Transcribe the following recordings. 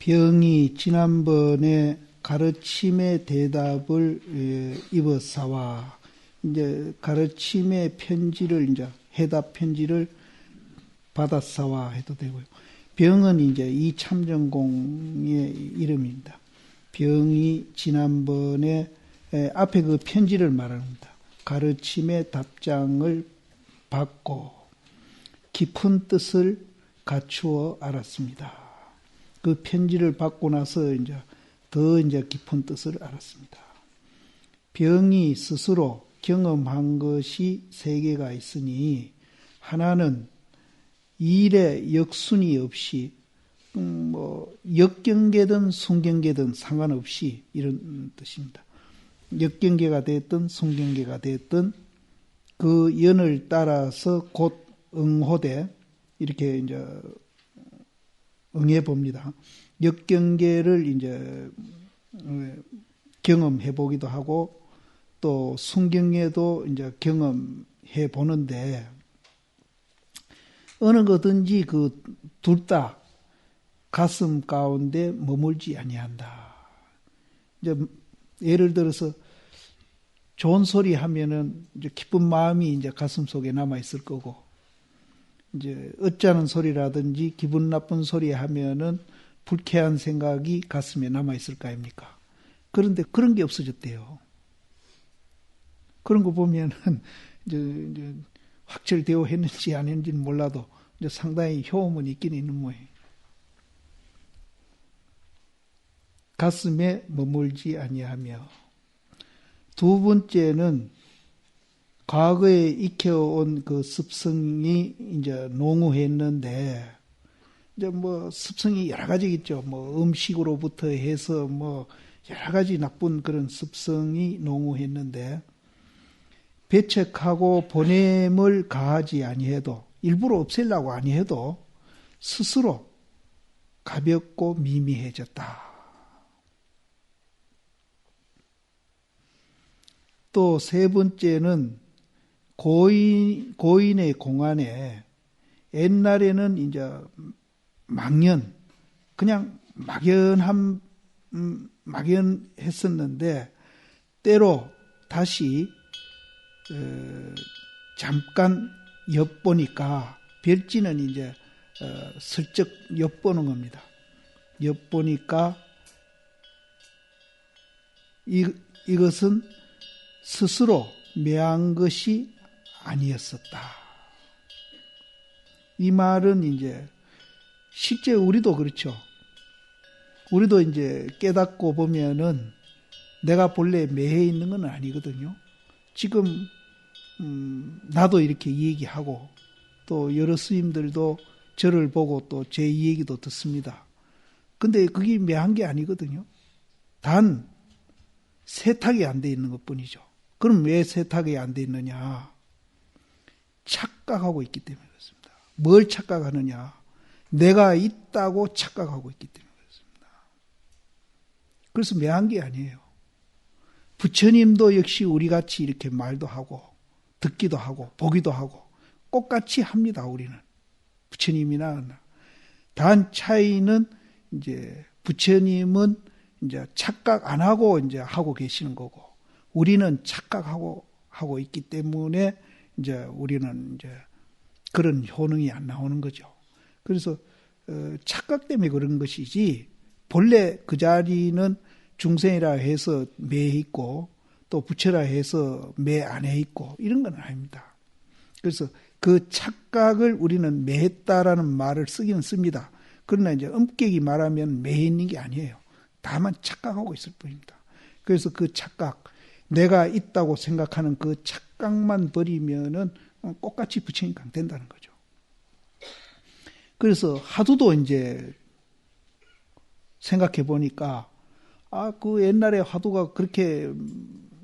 병이 지난번에 가르침의 대답을 입었사와 이제 가르침의 편지를 이제 해답 편지를 받았사와 해도 되고요. 병은 이제 이참전공의 이름입니다. 병이 지난번에 앞에 그 편지를 말합니다. 가르침의 답장을 받고 깊은 뜻을 갖추어 알았습니다. 그 편지를 받고 나서 이제 더 이제 깊은 뜻을 알았습니다. 병이 스스로 경험한 것이 세 개가 있으니 하나는 일에 역순이 없이 역경계든 순경계든 상관없이 이런 뜻입니다. 역경계가 됐든 순경계가 됐든 그 연을 따라서 곧 응호되 이렇게 이제 응해 봅니다. 역경계를 이제 경험해 보기도 하고 또 순경계도 이제 경험해 보는데 어느 거든지 그 둘 다 가슴 가운데 머물지 아니한다. 이제 예를 들어서 좋은 소리 하면은 이제 기쁜 마음이 이제 가슴 속에 남아 있을 거고, 이제 어쩌는 소리라든지 기분 나쁜 소리 하면은 불쾌한 생각이 가슴에 남아 있을 거 아닙니까? 그런데 그런 게 없어졌대요. 그런 거 보면은 이제 확철되어 했는지 안 했는지는 몰라도 이제 상당히 효험은 있긴 있는 모양이에요. 가슴에 머물지 아니하며, 두 번째는 과거에 익혀온 그 습성이 이제 농후했는데, 이제 뭐 습성이 여러 가지 있죠. 뭐 음식으로부터 해서 뭐 여러 가지 나쁜 그런 습성이 농후했는데, 배척하고 보냄을 가하지 아니해도, 일부러 없애려고 아니해도 스스로 가볍고 미미해졌다. 또 세 번째는 고인의 공안에 옛날에는 이제 그냥 막연했었는데 때로 다시 잠깐 엿보니까, 별지는 이제 슬쩍 엿보는 겁니다. 엿보니까 이것은 스스로 매한 것이 아니었었다. 이 말은 이제 실제 우리도 그렇죠. 우리도 이제 깨닫고 보면은 내가 본래 매해 있는 건 아니거든요. 지금 나도 이렇게 얘기하고 또 여러 스님들도 저를 보고 또 제 얘기도 듣습니다. 근데 그게 매한 게 아니거든요. 단 세탁이 안 돼 있는 것뿐이죠. 그럼 왜 세탁이 안 돼 있느냐? 착각하고 있기 때문에 그렇습니다. 뭘 착각하느냐? 내가 있다고 착각하고 있기 때문에 그렇습니다. 그래서 매한 게 아니에요. 부처님도 역시 우리같이 이렇게 말도 하고 듣기도 하고 보기도 하고 똑같이 합니다. 우리는 부처님이나. 단 차이는 이제 부처님은 이제 착각 안 하고 이제 하고 계시는 거고, 우리는 착각하고 하고 있기 때문에 이제 우리는 이제 그런 효능이 안 나오는 거죠. 그래서 착각 때문에 그런 것이지 본래 그 자리는 중생이라 해서 매해 있고 또 부처라 해서 매 안에 있고 이런 건 아닙니다. 그래서 그 착각을 우리는 매했다라는 말을 쓰기는 씁니다. 그러나 이제 엄격히 말하면 매해 있는 게 아니에요. 다만 착각하고 있을 뿐입니다. 그래서 그 착각, 내가 있다고 생각하는 그 착각만 버리면은 똑같이 부처님 강된다는 거죠. 그래서 하두도 이제 생각해 보니까 그 옛날에 화두가 그렇게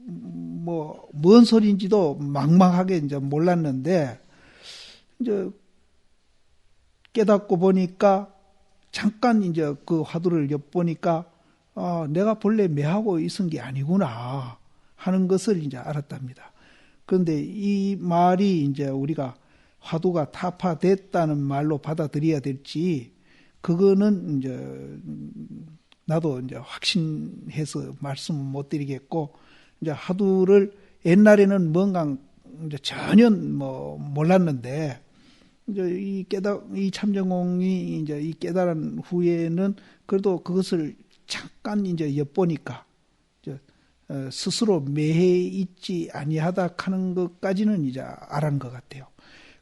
뭔 소리인지도 막막하게 이제 몰랐는데 이제 깨닫고 보니까 잠깐 이제 그 화두를 엿보니까 내가 본래 매하고 있은 게 아니구나 하는 것을 이제 알았답니다. 그런데 이 말이 이제 우리가 화두가 타파됐다는 말로 받아들여야 될지, 그거는 이제 나도 이제 확신해서 말씀은 못 드리겠고, 이제 하두를 옛날에는 뭔가 이제 전혀 몰랐는데, 이제 이 참전공이 이제 이 깨달은 후에는 그래도 그것을 잠깐 이제 엿보니까, 스스로 매해 있지 아니하다 하는 것까지는 이제 알은 것 같아요.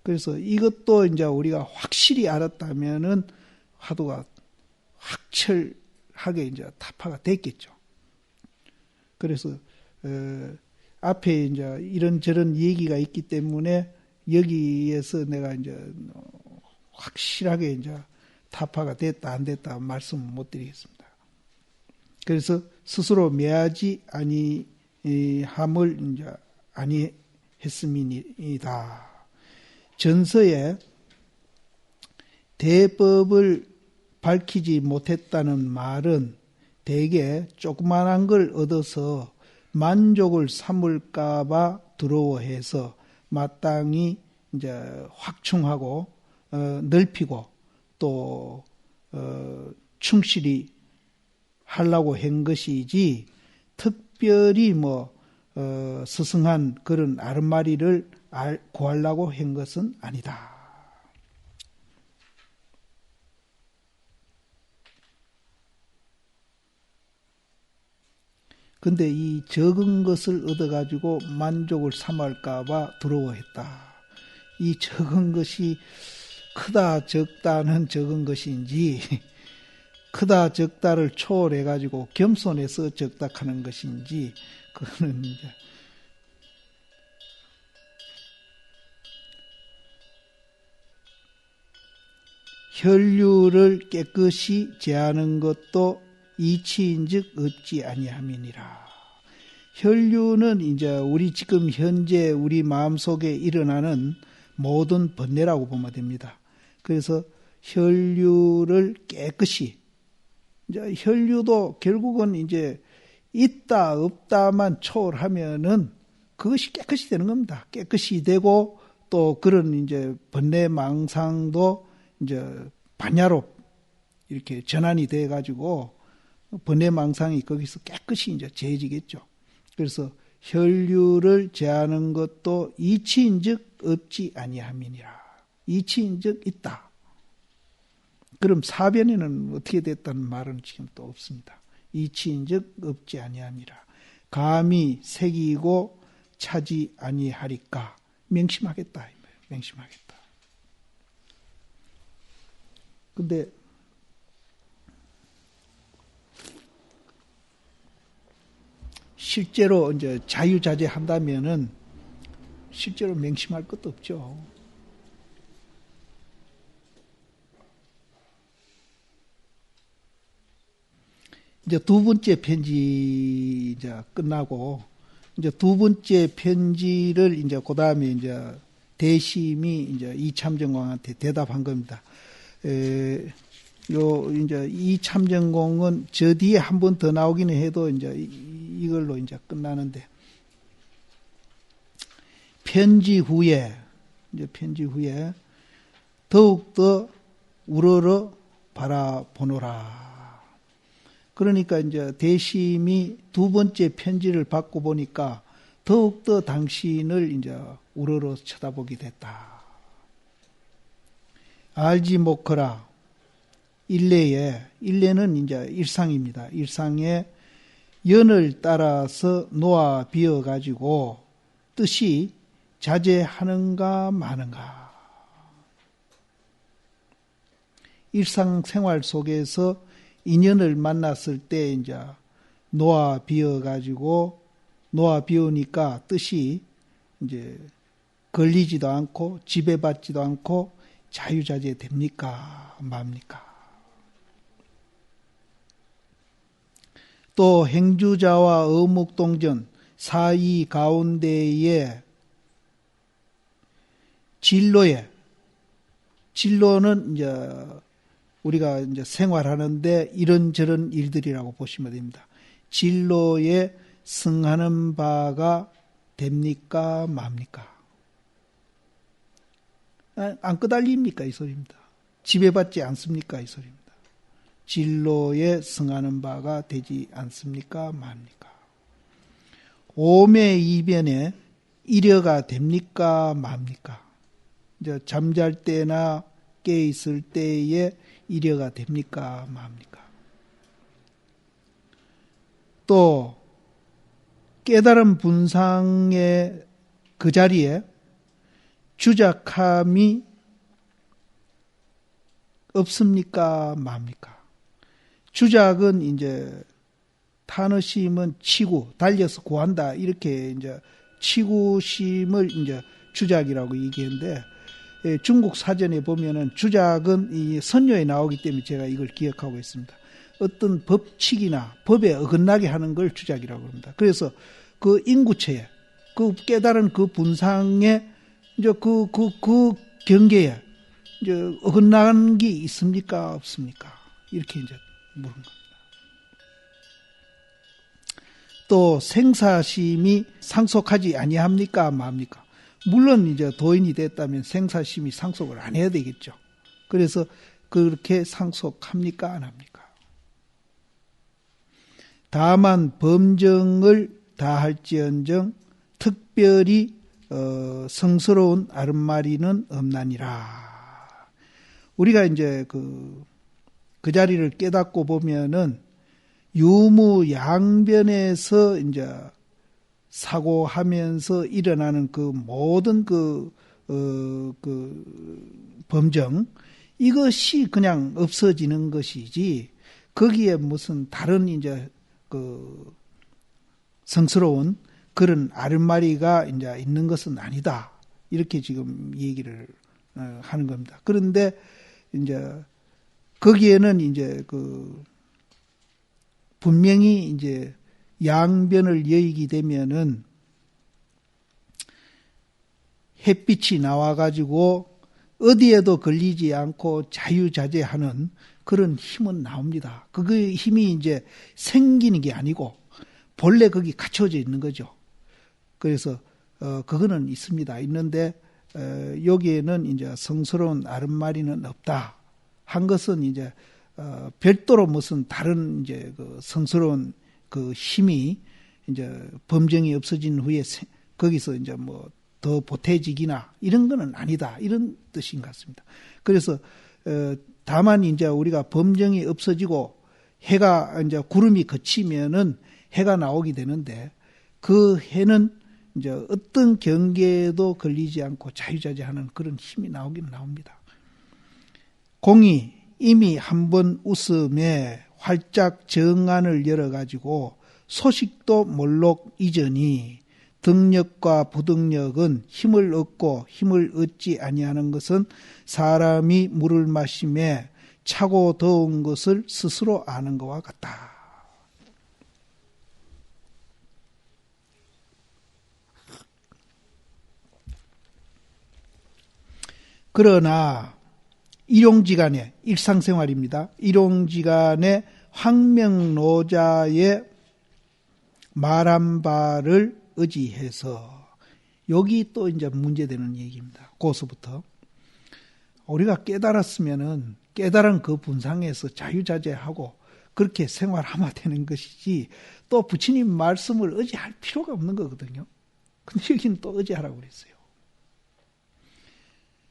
그래서 이것도 이제 우리가 확실히 알았다면은 화두가 확철하게 이제 타파가 됐겠죠. 그래서 앞에 이제 이런저런 얘기가 있기 때문에 여기에서 내가 이제 확실하게 이제 타파가 됐다 안 됐다 말씀 못 드리겠습니다. 그래서 스스로 매하지 아니함을 이제 아니했음이다. 전서에 대법을 밝히지 못했다는 말은 대개 조그만한 걸 얻어서 만족을 삼을까봐 두려워해서 마땅히 이제 확충하고 넓히고 또 충실히 하려고 한 것이지 특별히 스승한 그런 아름마리를 구하려고 한 것은 아니다. 근데 이 적은 것을 얻어가지고 만족을 삼을까봐 두려워했다. 이 적은 것이 크다 적다는 적은 것인지 크다 적다를 초월해가지고 겸손해서 적다 하는 것인지 그거는 이제 혈류를 깨끗이 제하는 것도 이치인즉 없지 아니함이니라. 혈류는 이제 우리 지금 현재 우리 마음속에 일어나는 모든 번뇌라고 보면 됩니다. 그래서 혈류를 깨끗이 이제 혈류도 결국은 이제 있다 없다만 초월하면은 그것이 깨끗이 되는 겁니다. 깨끗이 되고 또 그런 이제 번뇌 망상도 이제 반야로 이렇게 전환이 돼 가지고 번뇌 망상이 거기서 깨끗이 이제 제해지겠죠. 그래서 혈류를 제하는 것도 이치인즉 없지 아니함이니라. 이치인즉 있다. 그럼 사변에는 어떻게 됐다는 말은 지금 또 없습니다. 이치인즉 없지 아니함이라. 감히 새기고 차지 아니하리까. 명심하겠다. 명심하겠다. 근데 실제로 이제 자유자재 한다면은 실제로 명심할 것도 없죠. 이제 두 번째 편지 이제 끝나고 이제 두 번째 편지를 이제 그 다음에 이제 대심이 이제 이참전공한테 대답한 겁니다. 이제 이참전공은 저 뒤에 한 번 더 나오기는 해도 이제 이걸로 이제 끝나는데 편지 후에 더욱더 우러러 바라보노라. 그러니까 이제 대심이 두 번째 편지를 받고 보니까 더욱더 당신을 이제 우러러 쳐다보게 됐다. 알지 못하라. 일례는 이제 일상입니다. 일상에 연을 따라서 놓아 비어 가지고 뜻이 자제하는가 마는가. 일상생활 속에서 인연을 만났을 때 이제 놓아 비어 가지고 놓아 비우니까 뜻이 이제 걸리지도 않고 지배받지도 않고 자유자재 됩니까? 맙니까? 또 행주자와 어묵동전 사이 가운데에 진로는 이제 우리가 이제 생활하는데 이런저런 일들이라고 보시면 됩니다. 진로에 승하는 바가 됩니까? 맙니까? 안 끄달립니까? 이 소리입니다. 지배받지 않습니까? 이 소리입니다. 진로에 성하는 바가 되지 않습니까? 맙니까? 오매 이변에 이려가 됩니까? 맙니까? 이제 잠잘 때나 깨 있을 때에 이려가 됩니까? 맙니까? 또 깨달은 분상의 그 자리에 주작함이 없습니까? 맙니까? 주작은 이제 탄의심은 치구, 달려서 구한다. 이렇게 이제 치구심을 이제 주작이라고 얘기했는데, 중국 사전에 보면은 주작은 이 선녀에 나오기 때문에 제가 이걸 기억하고 있습니다. 어떤 법칙이나 법에 어긋나게 하는 걸 주작이라고 합니다. 그래서 그 인구체에, 그 깨달은 그 분상에, 이제 그 경계에, 이제 어긋나는 게 있습니까? 없습니까? 이렇게 이제 물은 겁니다. 또 생사심이 상속하지 아니합니까? 맙니까? 물론 이제 도인이 됐다면 생사심이 상속을 안 해야 되겠죠. 그래서 그렇게 상속합니까? 안 합니까? 다만 범정을 다할지언정 특별히 성스러운 아름마리는 없나니라. 우리가 이제 그 자리를 깨닫고 보면은 유무양변에서 이제 사고하면서 일어나는 그 모든 그 범정, 이것이 그냥 없어지는 것이지, 거기에 무슨 다른 이제 그 성스러운 그런 아른마리가 이제 있는 것은 아니다. 이렇게 지금 얘기를 하는 겁니다. 그런데 이제 거기에는 이제 분명히 이제 양변을 여의게 되면은 햇빛이 나와가지고 어디에도 걸리지 않고 자유자재하는 그런 힘은 나옵니다. 그 힘이 이제 생기는 게 아니고 본래 거기 갖춰져 있는 거죠. 그래서 그거는 있습니다. 있는데 여기에는 이제 성스러운 아름마리는 없다. 한 것은 이제 별도로 무슨 다른 이제 그 성스러운 그 힘이 이제 범정이 없어진 후에 거기서 이제 뭐 더 보태지기나 이런 거는 아니다. 이런 뜻인 것 같습니다. 그래서 다만 이제 우리가 범정이 없어지고 해가 이제 구름이 걷히면은 해가 나오게 되는데, 그 해는 이제 어떤 경계에도 걸리지 않고 자유자재하는 그런 힘이 나오긴 나옵니다. 공이 이미 한번 웃음에 활짝 정안을 열어가지고 소식도 몰록 이전이 등력과 부등력은 힘을 얻고 힘을 얻지 아니하는 것은 사람이 물을 마심에 차고 더운 것을 스스로 아는 것과 같다. 그러나 일용지간에, 일상생활입니다. 일용지간에 황명노자의 말한 바를 의지해서, 여기 또 이제 문제되는 얘기입니다. 고서부터 우리가 깨달았으면은 깨달은 그 분상에서 자유자재하고 그렇게 생활하면 되는 것이지, 또 부처님 말씀을 의지할 필요가 없는 거거든요. 근데 여기는 또 의지하라고 그랬어요.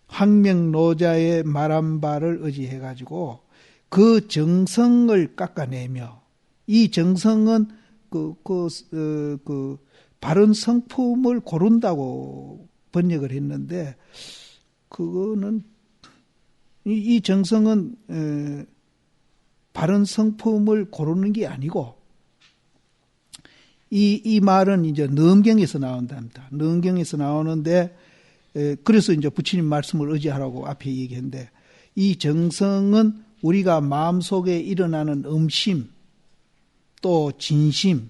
황명노자의 말한 바를 의지해가지고 그 정성을 깎아내며, 이 정성은 바른 성품을 고른다고 번역을 했는데, 그거는 이 정성은 바른 성품을 고르는 게 아니고, 이 말은 이제 능경에서 나온답니다. 능경에서 나오는데, 그래서 이제 부처님 말씀을 의지하라고 앞에 얘기했는데, 이 정성은 우리가 마음속에 일어나는 음심, 또 진심,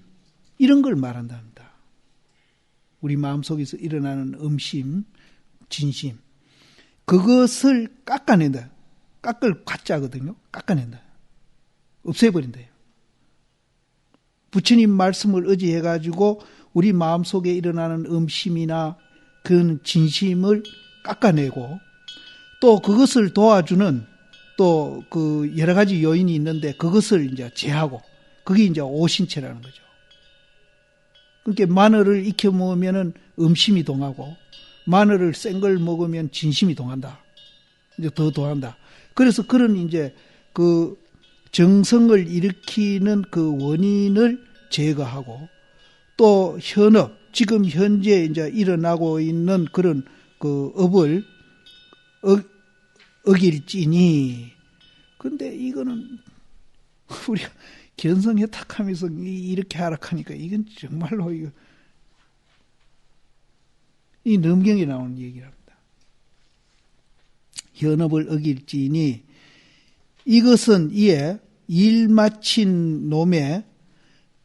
이런 걸 말한답니다. 우리 마음속에서 일어나는 음심, 진심, 그것을 깎아낸다. 깎을 가짜거든요. 깎아낸다. 없애버린다. 부처님 말씀을 의지해가지고 우리 마음속에 일어나는 음심이나 그 진심을 깎아내고, 또 그것을 도와주는 또 그 여러 가지 요인이 있는데 그것을 이제 제하고 그게 이제 오신체라는 거죠. 그러니까 마늘을 익혀 먹으면은 음심이 동하고 마늘을 센 걸 먹으면 진심이 동한다. 이제 더 동한다. 그래서 그런 이제 그 정성을 일으키는 그 원인을 제거하고 또 현업, 지금 현재 이제 일어나고 있는 그런 그 업을 어길지니. 근데 이거는 우리가 견성해탁하면서 이렇게 하락하니까 이건 정말로 이거 이 넘경에 나오는 얘기랍니다. 현업을 어길지니 이것은 이에 일 마친 놈의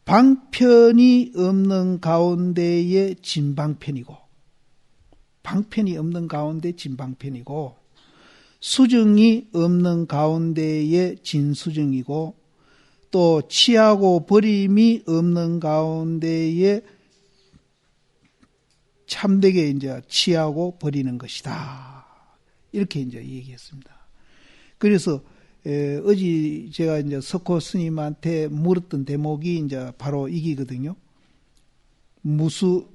방편이 없는 가운데의 진방편이고 방편이 없는 가운데 진방편이고 수정이 없는 가운데의 진수정이고 또 취하고 버림이 없는 가운데에 참되게 이제 취하고 버리는 것이다. 이렇게 이제 얘기했습니다. 그래서 어제 제가 이제 석호 스님한테 물었던 대목이 이제 바로 이기거든요. 무수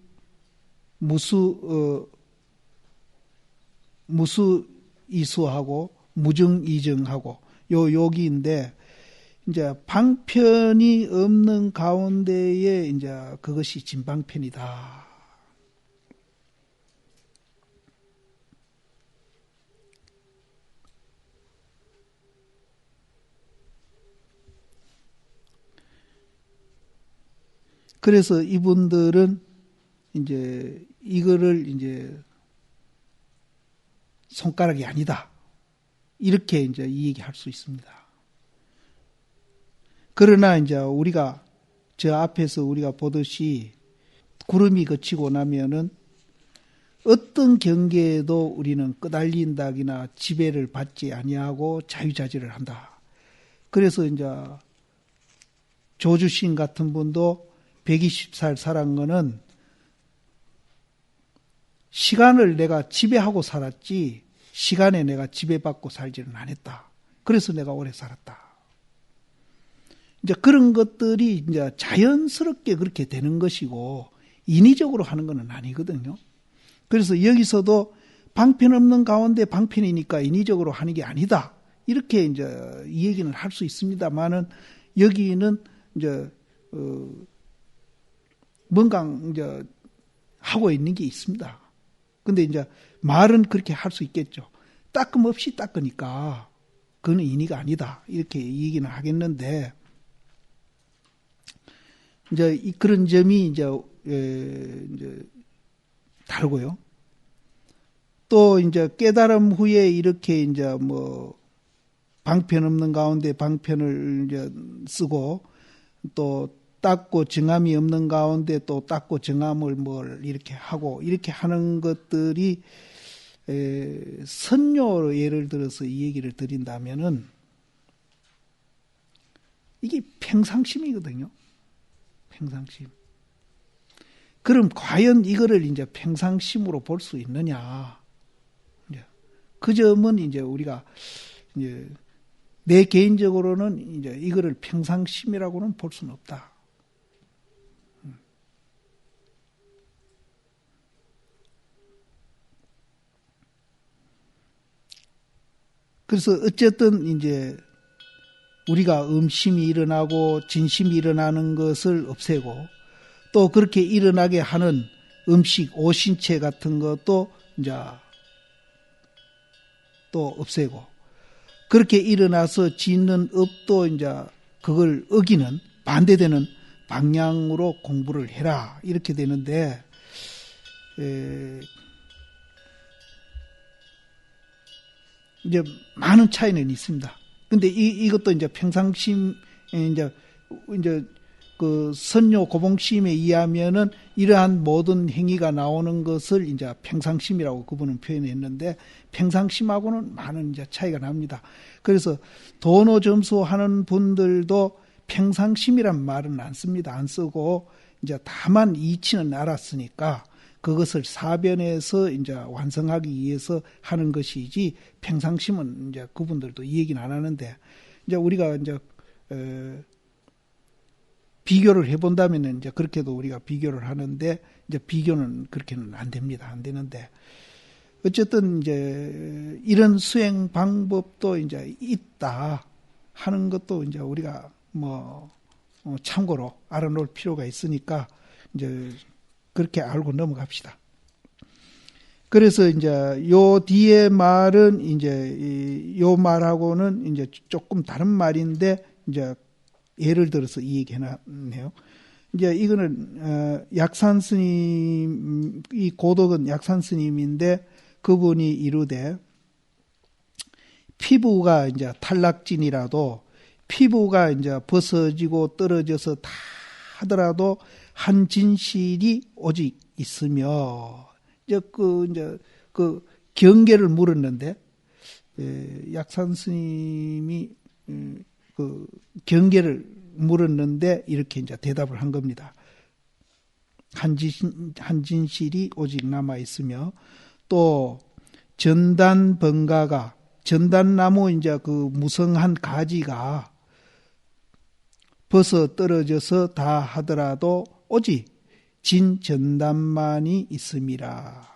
이수하고 무정 이정하고 여기인데 이제 방편이 없는 가운데에 이제 그것이 진방편이다. 그래서 이분들은 이제 이거를 이제 손가락이 아니다. 이렇게 이제 이 얘기할 수 있습니다. 그러나 이제 우리가 저 앞에서 우리가 보듯이 구름이 그치고 나면은 어떤 경계에도 우리는 끄달린다기나 지배를 받지 아니하고 자유자재를 한다. 그래서 이제 조주신 같은 분도 120살 살은 거는 시간을 내가 지배하고 살았지 시간에 내가 지배받고 살지는 않았다. 그래서 내가 오래 살았다. 이제 그런 것들이 이제 자연스럽게 그렇게 되는 것이고 인위적으로 하는 것은 아니거든요. 그래서 여기서도 방편 없는 가운데 방편이니까 인위적으로 하는 게 아니다. 이렇게 이제 이 얘기는 할 수 있습니다만은 여기는 이제 뭔가 이제 하고 있는 게 있습니다. 근데 이제 말은 그렇게 할 수 있겠죠. 따끔 없이 닦으니까 그건 인위가 아니다. 이렇게 얘기는 하겠는데 이제 그런 점이 이제 다르고요. 또 이제 깨달음 후에 이렇게 이제 뭐 방편 없는 가운데 방편을 이제 쓰고 또 닦고 정함이 없는 가운데 또 닦고 정함을 뭘 이렇게 하고 이렇게 하는 것들이 선녀로 예를 들어서 이 얘기를 드린다면은 이게 평상심이거든요. 평상심. 그럼 과연 이거를 이제 평상심으로 볼 수 있느냐? 그 점은 이제 우리가 이제 내 개인적으로는 이제 이거를 평상심이라고는 볼 수는 없다. 그래서 어쨌든 이제 우리가 음심이 일어나고 진심이 일어나는 것을 없애고 또 그렇게 일어나게 하는 음식, 오신체 같은 것도 이제 또 없애고 그렇게 일어나서 짓는 업도 이제 그걸 어기는 반대되는 방향으로 공부를 해라 이렇게 되는데 이제 많은 차이는 있습니다. 근데 이것도 이제 평상심 이제 그 선료 고봉심에 의하면은 이러한 모든 행위가 나오는 것을 이제 평상심이라고 그분은 표현했는데 평상심하고는 많은 이제 차이가 납니다. 그래서 도노 점수하는 분들도 평상심이란 말은 안 씁니다. 안 쓰고 이제 다만 이치는 알았으니까 그것을 사변해서 이제 완성하기 위해서 하는 것이지 평상심은 이제 그분들도 이 얘기는 안 하는데 이제 우리가 이제 비교를 해본다면은 이제 그렇게도 우리가 비교를 하는데 이제 비교는 그렇게는 안 됩니다. 안 되는데 어쨌든 이제 이런 수행 방법도 이제 있다 하는 것도 이제 우리가 뭐 참고로 알아놓을 필요가 있으니까 이제 그렇게 알고 넘어갑시다. 그래서 이제 요 뒤에 말은 이제 요 말하고는 이제 조금 다른 말인데 이제 예를 들어서 이 얘기 해놨네요. 이제 이거는 약산 스님, 이 고덕은 약산 스님인데 그분이 이르되 피부가 이제 탈락진이라도 피부가 이제 벗어지고 떨어져서 다 하더라도 한 진실이 오직 있으며 이제 그 경계를 물었는데 약산 스님이 그 경계를 물었는데 이렇게 이제 대답을 한 겁니다. 한 진실이 오직 남아 있으며 또 전단번가가 전단나무 이제 그 무성한 가지가 벗어 떨어져서 다 하더라도 오직 진전단만이 있음이라.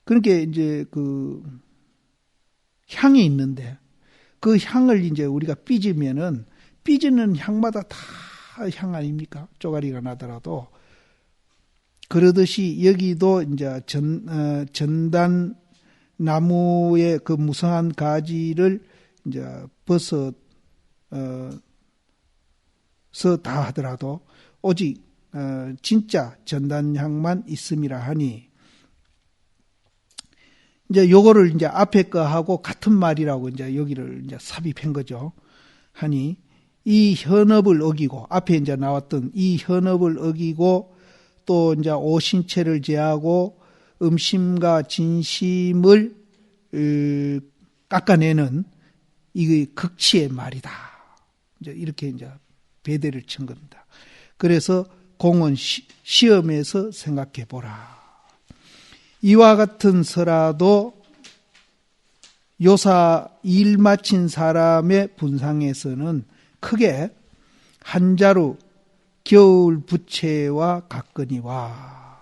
그러니까 이제 그 향이 있는데 그 향을 이제 우리가 삐지면은 삐지는 향마다 다 향 아닙니까? 쪼가리가 나더라도 그러듯이 여기도 이제 전단 나무의 그 무성한 가지를 이제 벗어 다 하더라도 오직 진짜 전단향만 있음이라 하니 이제 요거를 이제 앞에 거하고 같은 말이라고 이제 여기를 이제 삽입한 거죠. 하니 이 현업을 어기고 앞에 이제 나왔던 이 현업을 어기고 또 이제 오신체를 제하고 음심과 진심을 깎아내는 이게 극치의 말이다. 이제 이렇게 이제 배대를 친 겁니다. 그래서 공원 시험에서 생각해 보라. 이와 같은 서라도 요사 일 마친 사람의 분상에서는 크게 한자로 겨울 부채와 같거니와.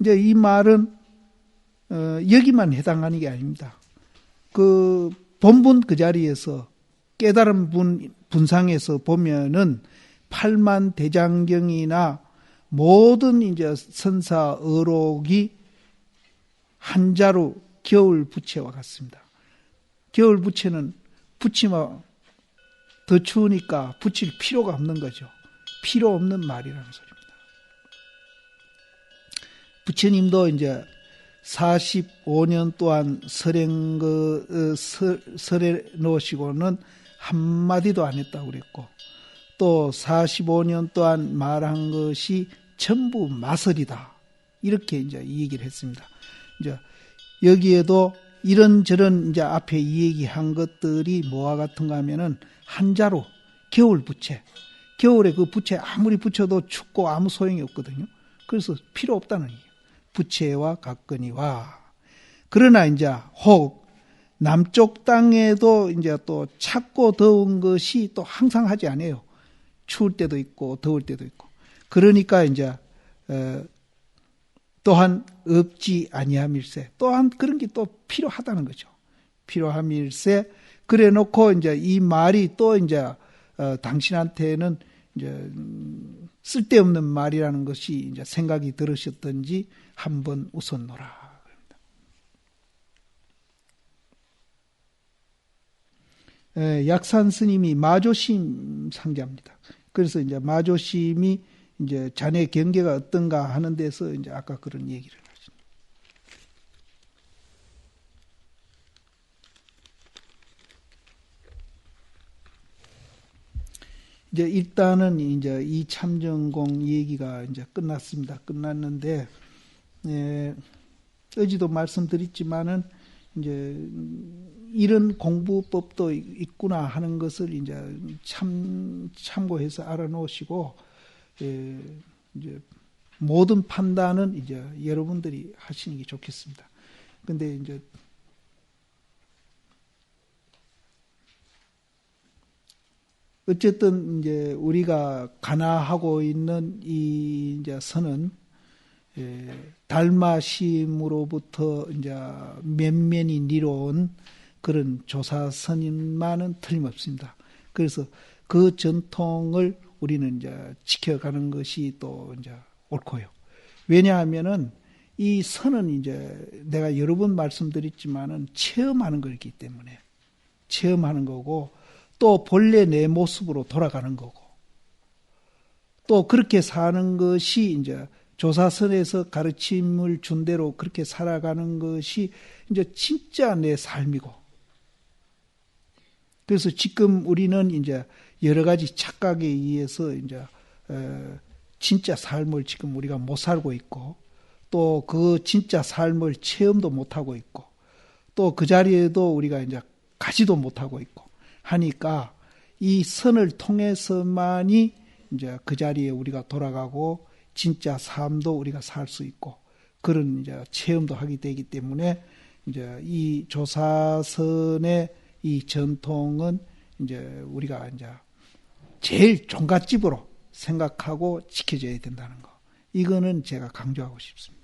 이제 이 말은 여기만 해당하는 게 아닙니다. 그 본분 그 자리에서 깨달은 분상에서 보면은 팔만 대장경이나 모든 이제 선사 어록이 한자로 겨울 부채와 같습니다. 겨울 부채는 붙이면 더 추우니까 붙일 필요가 없는 거죠. 필요 없는 말이라는 소리입니다. 부처님도 이제 45년 동안 설해 놓으시고는 한마디도 안 했다고 그랬고, 또 45년 동안 말한 것이 전부 마설이다. 이렇게 이제 이 얘기를 했습니다. 이제 여기에도 이런저런 이제 앞에 이 얘기한 것들이 뭐와 같은가 하면은 한자로 겨울 부채. 겨울에 그 부채 아무리 붙여도 춥고 아무 소용이 없거든요. 그래서 필요 없다는 얘기예요. 부채와 같거니와. 그러나 이제 혹 남쪽 땅에도 이제 또 찼고 더운 것이 또 항상 하지 않아요. 추울 때도 있고 더울 때도 있고. 그러니까 이제 또한 없지 아니함일세. 또한 그런 게 또 필요하다는 거죠. 필요함일세. 그래 놓고 이제 이 말이 또 이제 당신한테는 이제 쓸데없는 말이라는 것이 이제 생각이 들으셨던지 한번 웃었노라. 약산 스님이 마조심 상자입니다. 그래서 이제 마조심이 이제 자네 경계가 어떤가 하는 데서 이제 아까 그런 얘기를 하죠. 이제 일단은 이제 이 참정공 얘기가 이제 끝났습니다. 끝났는데 어제도 말씀드렸지만은 이제 이런 공부법도 있구나 하는 것을 이제 참고해서 알아놓으시고 이제 모든 판단은 이제 여러분들이 하시는 게 좋겠습니다. 근데 이제 어쨌든 이제 우리가 간화하고 있는 이 이제 선은 달마심으로부터 이제 면면이 니로온 그런 조사선임만은 틀림없습니다. 그래서 그 전통을 우리는 이제 지켜가는 것이 또 이제 옳고요. 왜냐하면은 이 선은 이제 내가 여러 번 말씀드렸지만은 체험하는 거기 때문에 체험하는 거고 또 본래 내 모습으로 돌아가는 거고 또 그렇게 사는 것이 이제 조사선에서 가르침을 준 대로 그렇게 살아가는 것이 이제 진짜 내 삶이고 그래서 지금 우리는 이제 여러 가지 착각에 의해서 이제 진짜 삶을 지금 우리가 못 살고 있고 또 그 진짜 삶을 체험도 못 하고 있고 또 그 자리에도 우리가 이제 가지도 못하고 있고 하니까 이 선을 통해서만이 이제 그 자리에 우리가 돌아가고 진짜 삶도 우리가 살 수 있고 그런 이제 체험도 하게 되기 때문에 이제 이 조사선의 이 전통은 이제 우리가 이제 제일 종갓집으로 생각하고 지켜져야 된다는 거. 이거는 제가 강조하고 싶습니다.